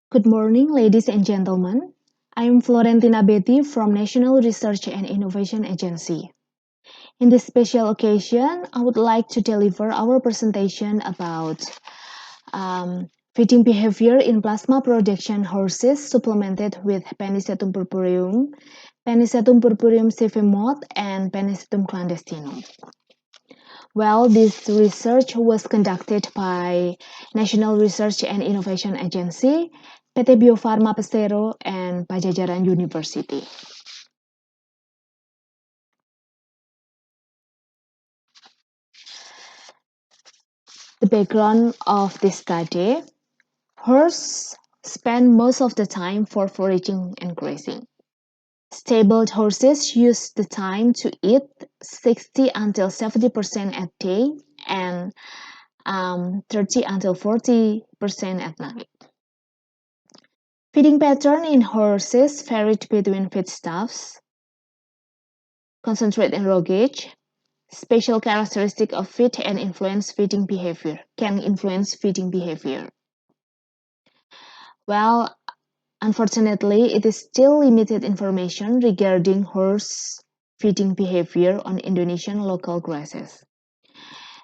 Good morning, ladies and gentlemen. I am Florentina Bety from National Research and Innovation Agency. In this special occasion, I would like to deliver our presentation about feeding behavior in plasma production horses supplemented with Penicetum purpureum sevemot, and Penicetum clandestinum. Well, this research was conducted by National Research and Innovation Agency, PT Bio Farma Pesero, and Pajajaran University. The background of this study: horses spend most of the time for foraging and grazing. Stabled horses use the time to eat 60 until 70% at day and 30 until 40% at night. Feeding pattern in horses varied between feedstuffs, concentrate and raw gauge. Special characteristic of feed and can influence feeding behavior. Well, unfortunately, it is still limited information regarding horse feeding behavior on Indonesian local grasses.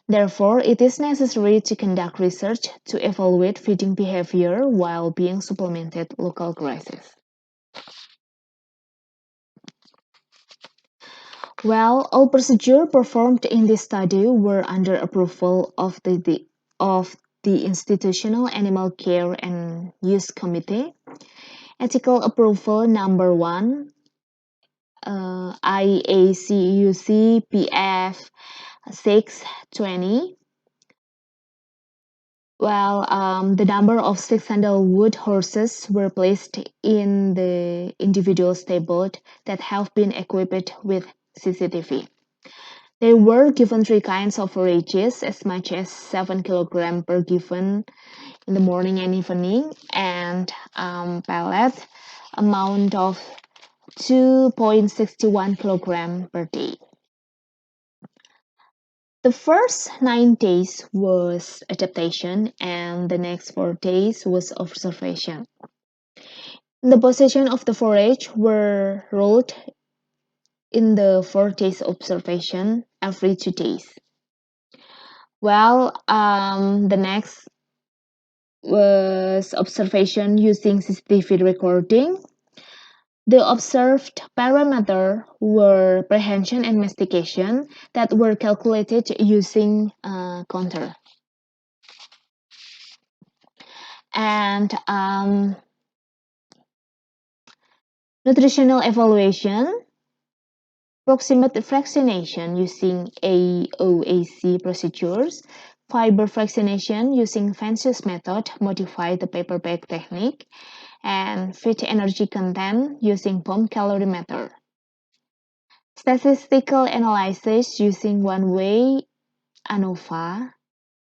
Therefore, it is necessary to conduct research to evaluate feeding behavior while being supplemented local grasses. Well, all procedures performed in this study were under approval of the Institutional Animal Care and Use Committee. Ethical approval number 1, IACUC PF 620. Well, the number of 6 sandalwood horses were placed in the individual stable that have been equipped with CCTV. They were given 3 kinds of forages, as much as 7 kilograms per given in the morning and evening, and pellet amount of 2.61 kilograms per day. The first 9 days was adaptation, and the next 4 days was observation. The position of the forage were rolled in the 4 days observation every 2 days. Well, the next was observation using CCTV recording. The observed parameters were prehension and mastication that were calculated using a counter. And nutritional evaluation, proximate fractionation using AOAC procedures, fiber fractionation using Fancius method, modify the paper bag technique, and feed energy content using bomb calorie method. Statistical analysis using one-way ANOVA,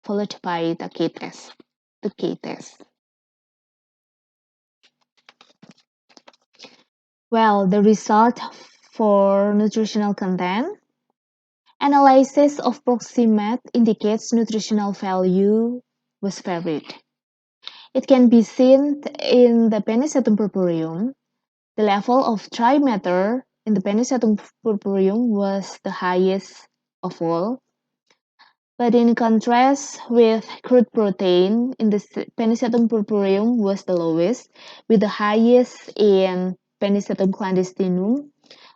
followed by the K-test. Well, the result for nutritional content. Analysis of proximate indicates nutritional value was varied. It can be seen in the Penicetum purpureum. The level of dry matter in the Penicetum purpureum was the highest of all. But in contrast with crude protein, in the Penicetum purpureum was the lowest, with the highest in Penicetum clandestinum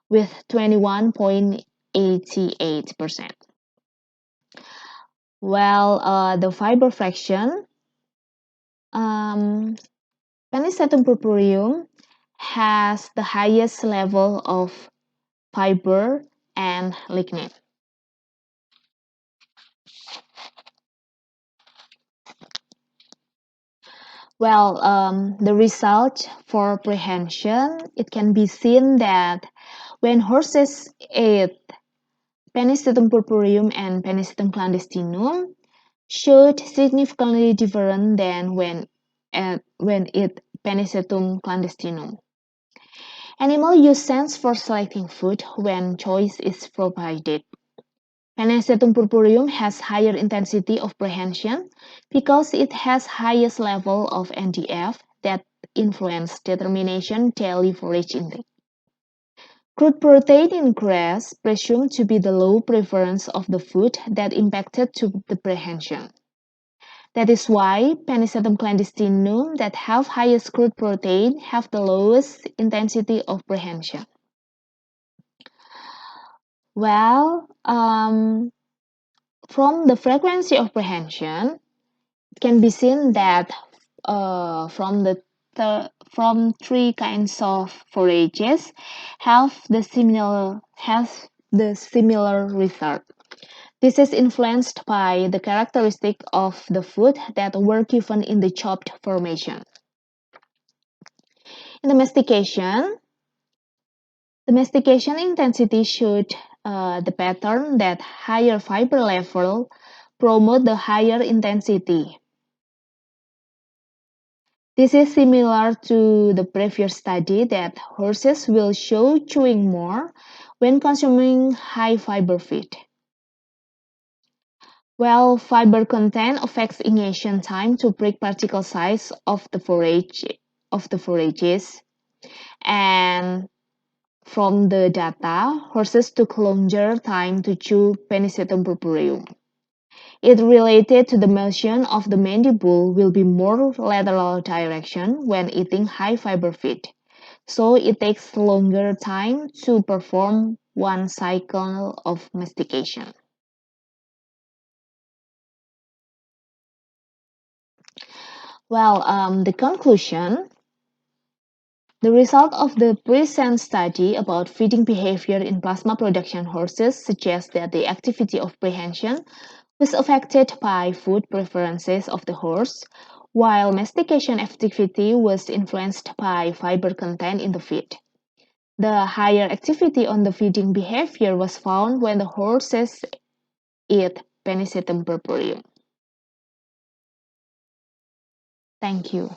with 21.88%. Well, the fiber fraction, Penicetum purpureum has the highest level of fiber and lignin. Well, the result for prehension, it can be seen that when horses ate Penicetum purpureum and Penicetum clandestinum, showed significantly different than when it Penicetum clandestinum. Animal use sense for selecting food when choice is provided. Penicetum purpureum has higher intensity of prehension because it has highest level of NDF that influence determination daily forage intake. Crude protein in grass presumed to be the low preference of the food that impacted to the prehension. That is why Penicetum clandestinum that have highest crude protein have the lowest intensity of prehension. Well, from the frequency of prehension, it can be seen that from three kinds of forages have the similar result. This is influenced by the characteristic of the food that were given in the chopped formation. In domestication intensity showed the pattern that higher fiber level promote the higher intensity. This is similar to the previous study that horses will show chewing more when consuming high fiber feed. Well, fiber content affects ingestion time to break particle size of the forages, and from the data, horses took longer time to chew Penicetum purpureum. It related to the motion of the mandible will be more lateral direction when eating high fiber feed, so it takes longer time to perform one cycle of mastication. Well, the conclusion. The result of the present study about feeding behavior in plasma production horses suggests that the activity of prehension was affected by food preferences of the horse, while mastication activity was influenced by fiber content in the feed. The higher activity on the feeding behavior was found when the horses eat Penicetum purpureum. Thank you.